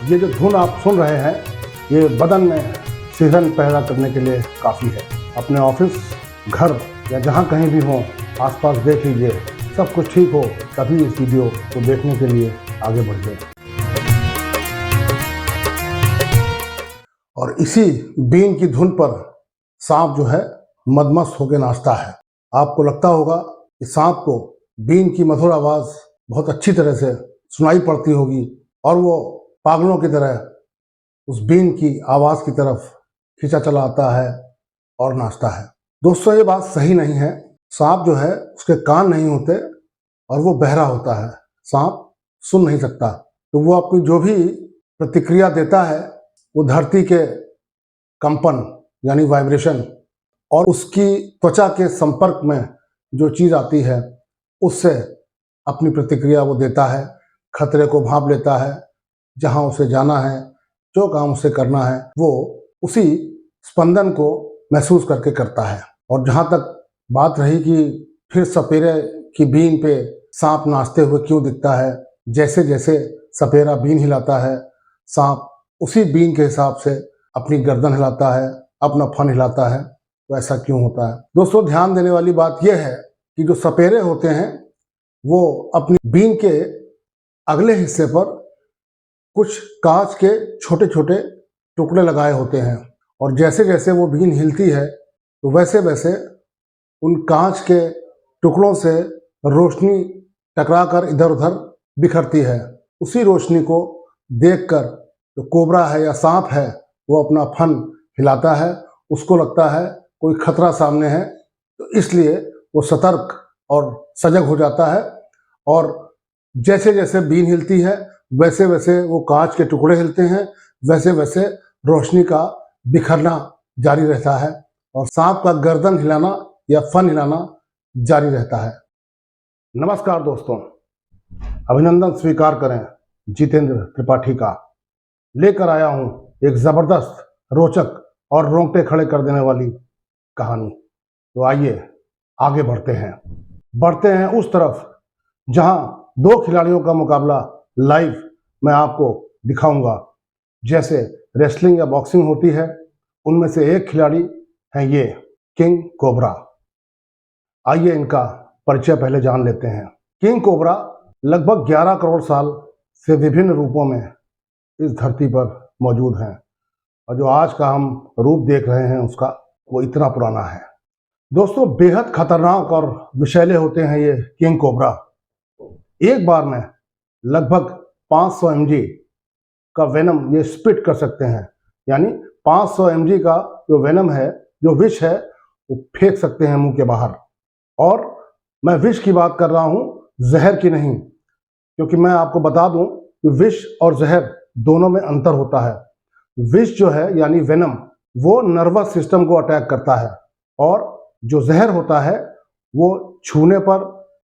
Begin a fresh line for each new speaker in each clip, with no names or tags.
ये जो धुन आप सुन रहे हैं ये बदन में सिहरन पैदा करने के लिए काफ़ी है। अपने ऑफिस, घर या जहाँ कहीं भी हो आसपास देख लीजिए, सब कुछ ठीक हो तभी इस वीडियो को देखने के लिए आगे बढ़िए। और इसी बीन की धुन पर सांप जो है मदमस्त होकर नाचता है। आपको लगता होगा कि सांप को बीन की मधुर आवाज़ बहुत अच्छी तरह से सुनाई पड़ती होगी और वो पागलों की तरह उस बीन की आवाज़ की तरफ खींचा चला आता है और नाचता है। दोस्तों, ये बात सही नहीं है। सांप जो है उसके कान नहीं होते और वो बहरा होता है। सांप सुन नहीं सकता, तो वो अपनी जो भी प्रतिक्रिया देता है वो धरती के कंपन यानी वाइब्रेशन और उसकी त्वचा के संपर्क में जो चीज़ आती है उससे अपनी प्रतिक्रिया वो देता है। खतरे को भांप लेता है, जहाँ उसे जाना है, जो काम उसे करना है वो उसी स्पंदन को महसूस करके करता है। और जहाँ तक बात रही कि फिर सपेरे की बीन पे सांप नाचते हुए क्यों दिखता है, जैसे जैसे सपेरा बीन हिलाता है सांप उसी बीन के हिसाब से अपनी गर्दन हिलाता है, अपना फन हिलाता है। तो ऐसा क्यों होता है? दोस्तों, ध्यान देने वाली बात यह है कि जो सपेरे होते हैं वो अपनी बीन के अगले हिस्से पर कुछ कांच के छोटे छोटे टुकड़े लगाए होते हैं और जैसे जैसे वो बीन हिलती है तो वैसे वैसे उन कांच के टुकड़ों से रोशनी टकराकर इधर उधर बिखरती है। उसी रोशनी को देखकर जो कोबरा है या सांप है वो अपना फन हिलाता है। उसको लगता है कोई खतरा सामने है, तो इसलिए वो सतर्क और सजग हो जाता है और जैसे जैसे बीन हिलती है वैसे वैसे वो कांच के टुकड़े हिलते हैं, वैसे वैसे रोशनी का बिखरना जारी रहता है और सांप का गर्दन हिलाना या फन हिलाना जारी रहता है। नमस्कार दोस्तों, अभिनंदन स्वीकार करें जितेंद्र त्रिपाठी का। लेकर आया हूं एक जबरदस्त, रोचक और रोंगटे खड़े कर देने वाली कहानी। तो आइए आगे बढ़ते हैं उस तरफ जहां दो खिलाड़ियों का मुकाबला लाइव मैं आपको दिखाऊंगा। जैसे रेसलिंग या बॉक्सिंग होती है, उनमें से एक खिलाड़ी है ये किंग कोबरा। आइए इनका परिचय पहले जान लेते हैं। किंग कोबरा लगभग 11 करोड़ साल से विभिन्न रूपों में इस धरती पर मौजूद हैं और जो आज का हम रूप देख रहे हैं उसका वो इतना पुराना है। दोस्तों, बेहद खतरनाक और विषैले होते हैं ये किंग कोबरा। एक बार में लगभग 500 mg का वेनम ये स्पिट कर सकते हैं, यानी 500 mg का जो वेनम है, जो विष है, वो फेंक सकते हैं मुंह के बाहर। और मैं विष की बात कर रहा हूं, जहर की नहीं, क्योंकि मैं आपको बता दूं कि विष और जहर दोनों में अंतर होता है। विष जो है यानी वेनम वो नर्वस सिस्टम को अटैक करता है और जो जहर होता है वो छूने पर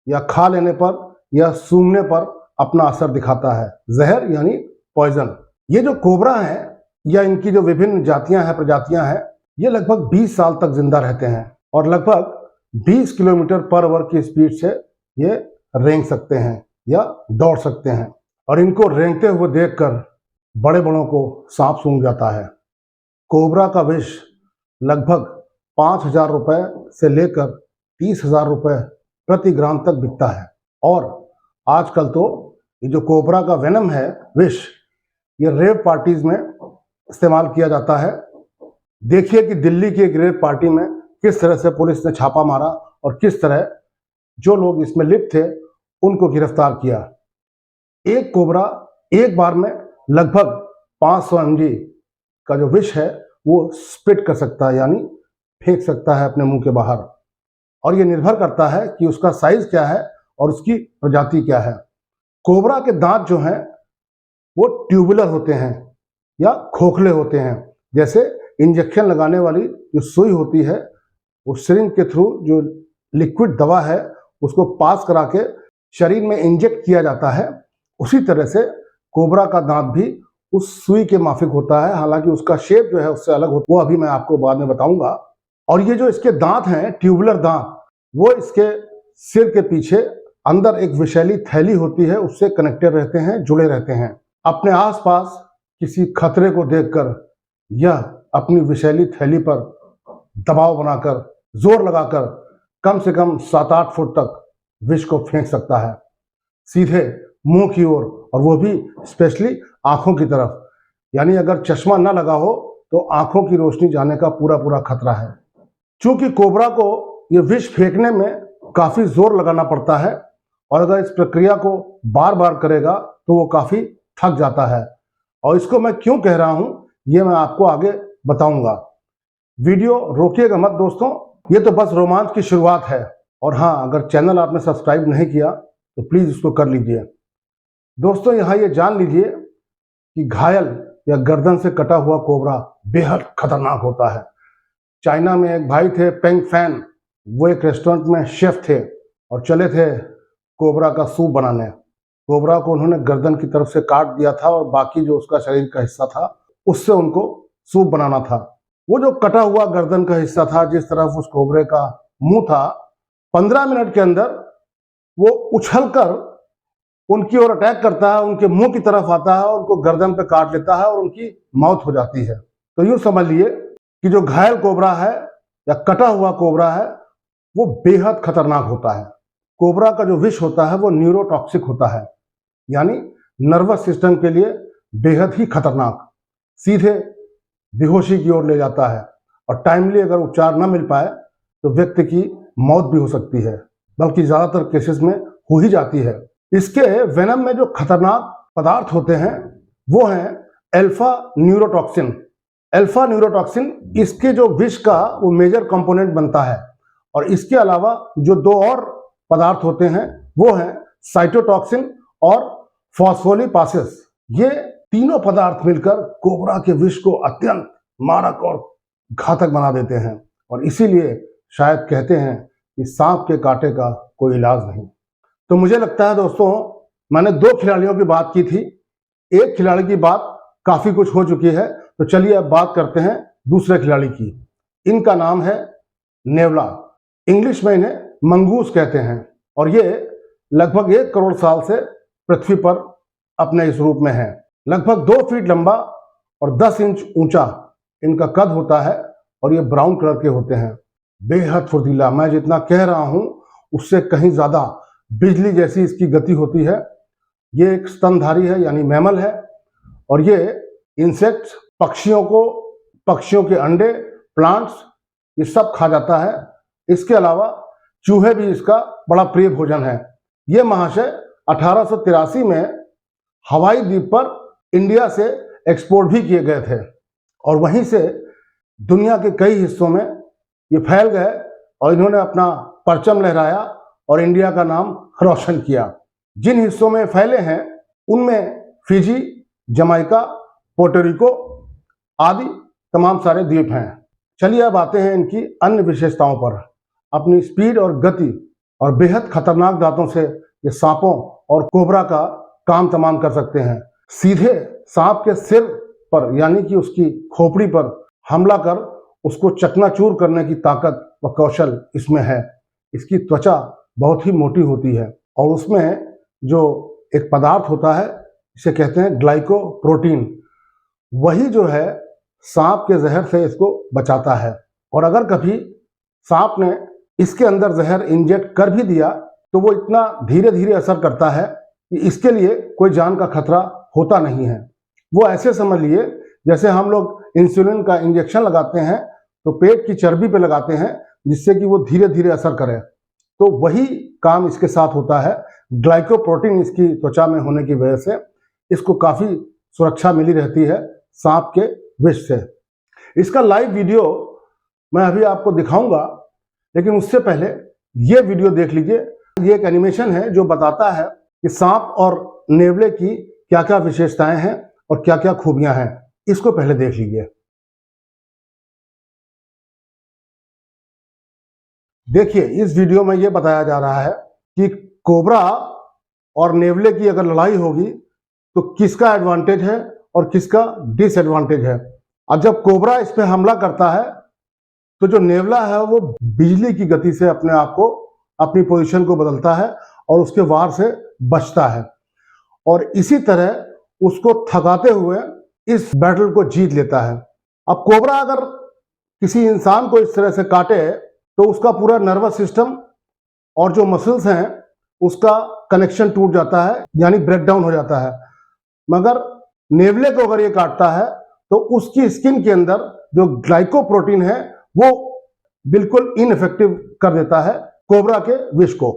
या खा लेने पर या सूंघने पर अपना असर दिखाता है। जहर यानी पॉइजन। ये जो कोबरा है या इनकी जो विभिन्न जातियां हैं, प्रजातियां हैं, ये लगभग 20 साल तक जिंदा रहते हैं और लगभग 20 किलोमीटर पर आवर की स्पीड से ये रेंग सकते हैं या दौड़ सकते हैं। और इनको रेंगते हुए देखकर बड़े बड़ों को सांप सूंघ जाता है। कोबरा का विष लगभग 5,000 रुपए से लेकर 30,000 रुपए प्रति ग्राम तक बिकता है। और आजकल तो ये जो कोबरा का वेनम है, विष, ये रेव पार्टीज में इस्तेमाल किया जाता है। देखिए कि दिल्ली की एक रेव पार्टी में किस तरह से पुलिस ने छापा मारा और किस तरह जो लोग इसमें लिप्त थे उनको गिरफ्तार किया। एक कोबरा एक बार में लगभग 500 mg का जो विष है वो स्पिट कर सकता है, यानी फेंक सकता है अपने मुंह के बाहर। और ये निर्भर करता है कि उसका साइज क्या है और उसकी प्रजाति क्या है। कोबरा के दांत जो हैं वो ट्यूबुलर होते हैं या खोखले होते हैं। जैसे इंजेक्शन लगाने वाली जो सुई होती है, वो सिरिंज के थ्रू जो लिक्विड दवा है उसको पास करा के शरीर में इंजेक्ट किया जाता है, उसी तरह से कोबरा का दांत भी उस सुई के माफिक होता है। हालांकि उसका शेप जो है उससे अलग होता है, वो अभी मैं आपको बाद में बताऊंगा। और ये जो इसके दांत हैं, ट्यूबुलर दांत, वो इसके सिर के पीछे अंदर एक विषैली थैली होती है, उससे कनेक्टेड रहते हैं, जुड़े रहते हैं। अपने आसपास किसी खतरे को देखकर यह अपनी विषैली थैली पर दबाव बनाकर जोर लगाकर कम से कम 7-8 फुट तक विष को फेंक सकता है, सीधे मुंह की ओर, और वो भी स्पेशली आंखों की तरफ। यानी अगर चश्मा न लगा हो तो आंखों की रोशनी जाने का पूरा पूरा खतरा है। चूंकि कोबरा को ये विष फेंकने में काफी जोर लगाना पड़ता है, और अगर इस प्रक्रिया को बार बार करेगा तो वो काफी थक जाता है। और इसको मैं क्यों कह रहा हूं ये मैं आपको आगे बताऊंगा। वीडियो रोकिएगा मत दोस्तों, ये तो बस रोमांच की शुरुआत है। और हाँ, अगर चैनल आपने सब्सक्राइब नहीं किया तो प्लीज इसको कर लीजिए। दोस्तों यहाँ ये जान लीजिए कि घायल या गर्दन से कटा हुआ कोबरा बेहद खतरनाक होता है। चाइना में एक भाई थे पेंग फैन, वो एक रेस्टोरेंट में शेफ थे और चले थे कोबरा का सूप बनाने। कोबरा को उन्होंने गर्दन की तरफ से काट दिया था और बाकी जो उसका शरीर का हिस्सा था उससे उनको सूप बनाना था। वो जो कटा हुआ गर्दन का हिस्सा था, जिस तरफ उस कोबरे का मुंह था, 15 मिनट के अंदर वो उछलकर उनकी ओर अटैक करता है, उनके मुंह की तरफ आता है और उनको गर्दन पे काट लेता है और उनकी मौत हो जाती है। तो यूं समझ लिए कि जो घायल कोबरा है या कटा हुआ कोबरा है वो बेहद खतरनाक होता है। कोबरा का जो विष होता है वो न्यूरोटॉक्सिक होता है, यानी नर्वस सिस्टम के लिए बेहद ही खतरनाक, सीधे बेहोशी की ओर ले जाता है। और टाइमली अगर उपचार न मिल पाए तो व्यक्ति की मौत भी हो सकती है, बल्कि ज्यादातर केसेस में हो ही जाती है। इसके वेनम में जो खतरनाक पदार्थ होते हैं वो हैं अल्फा न्यूरोटॉक्सिन। अल्फा न्यूरोटॉक्सिन इसके जो विष का वो मेजर कंपोनेंट बनता है। और इसके अलावा जो दो और पदार्थ होते हैं वो हैं साइटोटॉक्सिन और फॉस्फोलिपासेस। ये तीनों पदार्थ मिलकर कोबरा के विष को अत्यंत मारक और घातक बना देते हैं। और इसीलिए शायद कहते हैं कि सांप के कांटे का कोई इलाज नहीं। तो मुझे लगता है दोस्तों, मैंने 2 खिलाड़ियों की बात की थी, एक खिलाड़ी की बात काफी कुछ हो चुकी है। तो चलिए अब बात करते हैं दूसरे खिलाड़ी की। इनका नाम है नेवला। इंग्लिश में इन्हें मंगूस कहते हैं और ये लगभग 1 करोड़ साल से पृथ्वी पर अपने इस रूप में है। लगभग 2 फीट लंबा और 10 इंच ऊंचा इनका कद होता है और ये ब्राउन कलर के होते हैं। बेहद फुर्तीला, मैं जितना कह रहा हूं उससे कहीं ज्यादा बिजली जैसी इसकी गति होती है। ये एक स्तनधारी है, यानी मैमल है, और ये इंसेक्ट्स, पक्षियों के अंडे, प्लांट्स, ये सब खा जाता है। इसके अलावा चूहे भी इसका बड़ा प्रिय भोजन है। ये महाशय 1883 में हवाई द्वीप पर इंडिया से एक्सपोर्ट भी किए गए थे और वहीं से दुनिया के कई हिस्सों में ये फैल गए और इन्होंने अपना परचम लहराया और इंडिया का नाम रोशन किया। जिन हिस्सों में फैले हैं उनमें फिजी, जमाइका, पोर्टोरिको आदि तमाम सारे द्वीप हैं। चलिए अब आते हैं इनकी अन्य विशेषताओं पर। अपनी स्पीड और गति और बेहद खतरनाक दांतों से ये सांपों और कोबरा का काम तमाम कर सकते हैं। सीधे सांप के सिर पर यानी कि उसकी खोपड़ी पर हमला कर उसको चकनाचूर करने की ताकत व कौशल इसमें है। इसकी त्वचा बहुत ही मोटी होती है और उसमें जो एक पदार्थ होता है इसे कहते हैं ग्लाइकोप्रोटीन, वही जो है सांप के जहर से इसको बचाता है। और अगर कभी सांप ने इसके अंदर जहर इंजेक्ट कर भी दिया तो वो इतना धीरे धीरे असर करता है कि इसके लिए कोई जान का खतरा होता नहीं है। वो ऐसे समझ लिए जैसे हम लोग इंसुलिन का इंजेक्शन लगाते हैं तो पेट की चर्बी पे लगाते हैं जिससे कि वो धीरे धीरे असर करे, तो वही काम इसके साथ होता है। ग्लाइकोप्रोटीन इसकी त्वचा में होने की वजह से इसको काफी सुरक्षा मिली रहती है सांप के विष से। इसका लाइव वीडियो मैं अभी आपको दिखाऊंगा, लेकिन उससे पहले ये वीडियो देख लीजिए। ये एक एनिमेशन है जो बताता है कि सांप और नेवले की क्या क्या विशेषताएं हैं और क्या क्या खूबियां हैं। इसको पहले देख लीजिए। देखिए, इस वीडियो में ये बताया जा रहा है कि कोबरा और नेवले की अगर लड़ाई होगी तो किसका एडवांटेज है और किसका डिसएडवांटेज है। अब जब कोबरा इस पे हमला करता है तो जो नेवला है वो बिजली की गति से अपने आप को, अपनी पोजीशन को बदलता है और उसके वार से बचता है। और इसी तरह उसको थकाते हुए इस बैटल को जीत लेता है। अब कोबरा अगर किसी इंसान को इस तरह से काटे तो उसका पूरा नर्वस सिस्टम और जो मसल्स हैं उसका कनेक्शन टूट जाता है, यानी ब्रेकडाउन हो जाता है। मगर नेवले को अगर ये काटता है तो उसकी स्किन के अंदर जो ग्लाइकोप्रोटीन है वो बिल्कुल इनइफेक्टिव कर देता है कोबरा के विष को।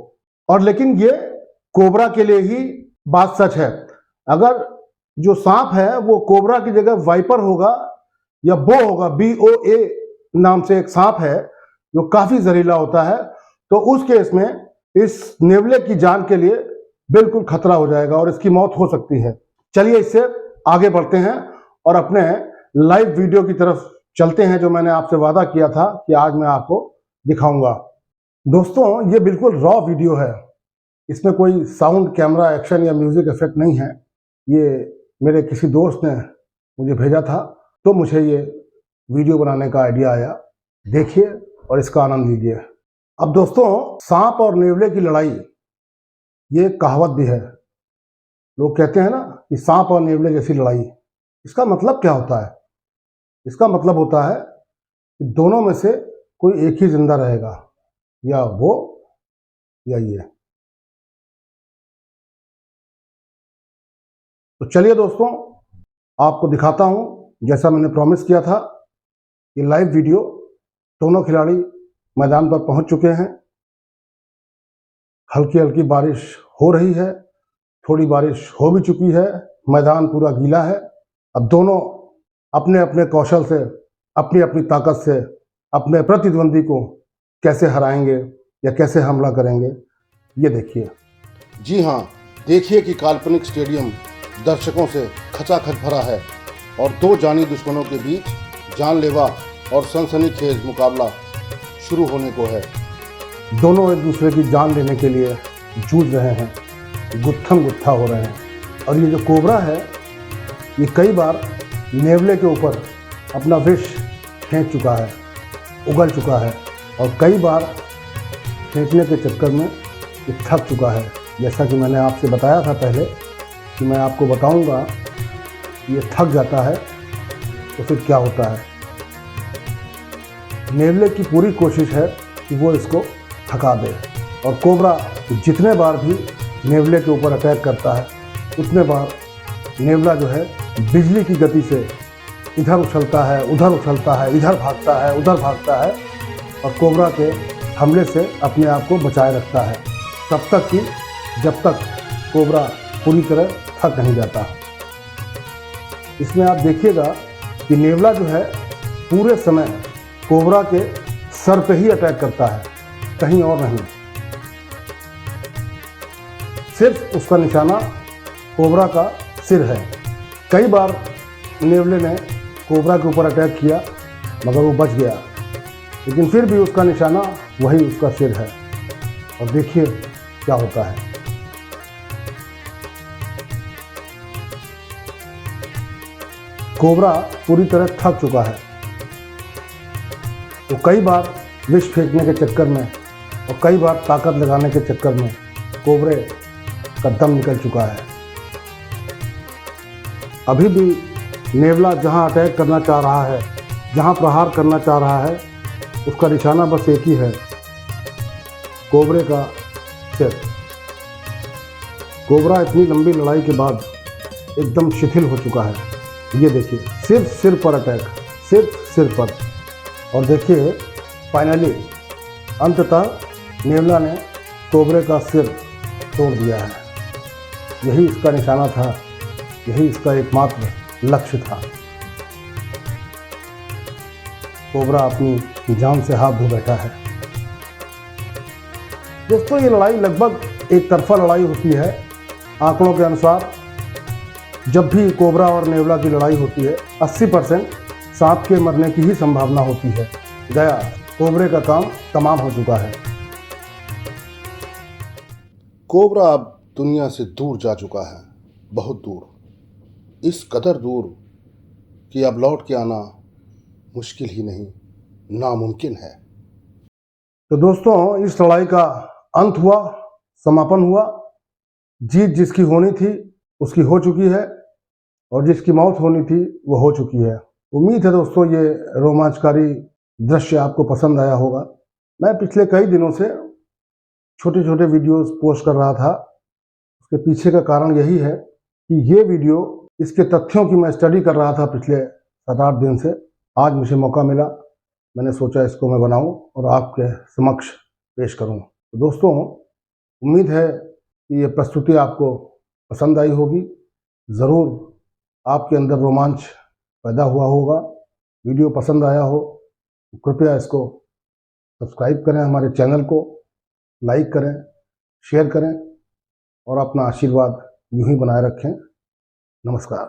और लेकिन ये कोबरा के लिए ही बात सच है। अगर जो सांप है वो कोबरा की जगह वाइपर होगा या बो होगा, BOA नाम से एक सांप है जो काफी जहरीला होता है, तो उस केस में इस नेवले की जान के लिए बिल्कुल खतरा हो जाएगा और इसकी मौत हो सकती है। चलिए इससे आगे बढ़ते हैं और अपने लाइव वीडियो की तरफ चलते हैं, जो मैंने आपसे वादा किया था कि आज मैं आपको दिखाऊंगा। दोस्तों, ये बिल्कुल रॉ वीडियो है, इसमें कोई साउंड, कैमरा, एक्शन या म्यूजिक इफेक्ट नहीं है। ये मेरे किसी दोस्त ने मुझे भेजा था, तो मुझे ये वीडियो बनाने का आइडिया आया। देखिए और इसका आनंद लीजिए। अब दोस्तों, सांप और नेवले की लड़ाई, ये कहावत भी है। लोग कहते हैं ना कि सांप और नेवले जैसी लड़ाई। इसका मतलब क्या होता है? इसका मतलब होता है कि दोनों में से कोई एक ही जिंदा रहेगा, या वो या ये। तो चलिए दोस्तों, आपको दिखाता हूं, जैसा मैंने प्रॉमिस किया था कि लाइव वीडियो। दोनों खिलाड़ी मैदान पर पहुंच चुके हैं। हल्की हल्की बारिश हो रही है, थोड़ी बारिश हो भी चुकी है, मैदान पूरा गीला है। अब दोनों अपने अपने कौशल से, अपनी अपनी ताकत से अपने प्रतिद्वंदी को कैसे हराएंगे या कैसे हमला करेंगे, ये देखिए। जी हाँ, देखिए कि काल्पनिक स्टेडियम दर्शकों से खचाखच भरा है और दो जानी दुश्मनों के बीच जानलेवा और सनसनीखेज मुकाबला शुरू होने को है। दोनों एक दूसरे की जान लेने के लिए जूझ रहे हैं, गुत्थम गुत्था हो रहे हैं। और ये जो कोबरा है, ये कई बार नेवले के ऊपर अपना विष फेंक चुका है, उगल चुका है, और कई बार फेंकने के चक्कर में ये थक चुका है। जैसा कि मैंने आपसे बताया था पहले कि मैं आपको बताऊंगा कि ये थक जाता है तो फिर क्या होता है। नेवले की पूरी कोशिश है कि वो इसको थका दे, और कोबरा जितने बार भी नेवले के ऊपर अटैक करता है उतने बार नेवला जो है बिजली की गति से इधर उछलता है, उधर उछलता है, इधर भागता है, उधर भागता है, और कोबरा के हमले से अपने आप को बचाए रखता है, तब तक कि जब तक कोबरा पूरी तरह थक नहीं जाता। इसमें आप देखिएगा कि नेवला जो है पूरे समय कोबरा के सर पे ही अटैक करता है, कहीं और नहीं। सिर्फ उसका निशाना कोबरा का सिर है। कई बार नेवले ने कोबरा के ऊपर अटैक किया मगर वो बच गया, लेकिन फिर भी उसका निशाना वही उसका सिर है। और देखिए क्या होता है। कोबरा पूरी तरह थक चुका है, तो कई बार विष फेंकने के चक्कर में और कई बार ताकत लगाने के चक्कर में कोबरे का दम निकल चुका है। अभी भी नेवला जहां अटैक करना चाह रहा है, जहां प्रहार करना चाह रहा है, उसका निशाना बस एक ही है, कोबरे का सिर। कोबरा इतनी लंबी लड़ाई के बाद एकदम शिथिल हो चुका है। ये देखिए, सिर्फ सिर पर अटैक, सिर्फ सिर पर। और देखिए फाइनली अंततः नेवला ने कोबरे का सिर तोड़ दिया है। यही इसका निशाना था, यही इसका एकमात्र लक्ष्य था। कोबरा अपनी जान से हाथ धो बैठा है। दोस्तों, ये लड़ाई लगभग एक तरफा लड़ाई होती है। आंकड़ों के अनुसार जब भी कोबरा और नेवला की लड़ाई होती है 80% सांप के मरने की ही संभावना होती है। गया, कोबरे का काम तमाम हो चुका है। कोबरा अब दुनिया से दूर जा चुका है, बहुत दूर, इस कदर दूर कि अब लौट के आना मुश्किल ही नहीं, नामुमकिन है। तो दोस्तों, इस लड़ाई का अंत हुआ, समापन हुआ। जीत जिसकी होनी थी उसकी हो चुकी है। और जिसकी मौत होनी थी वो हो चुकी है। उम्मीद है दोस्तों ये रोमांचकारी दृश्य आपको पसंद आया होगा। मैं पिछले कई दिनों से छोटे छोटे वीडियोस पोस्ट कर रहा था। उसके पीछे का कारण यही है कि ये वीडियो, इसके तथ्यों की मैं स्टडी कर रहा था पिछले 7-8 दिन से। आज मुझे मौका मिला, मैंने सोचा इसको मैं बनाऊं और आपके समक्ष पेश करूं। तो दोस्तों, उम्मीद है कि ये प्रस्तुति आपको पसंद आई होगी। ज़रूर आपके अंदर रोमांच पैदा हुआ होगा। वीडियो पसंद आया हो तो कृपया इसको सब्सक्राइब करें, हमारे चैनल को लाइक करें, शेयर करें और अपना आशीर्वाद यूं ही बनाए रखें। नमस्कार।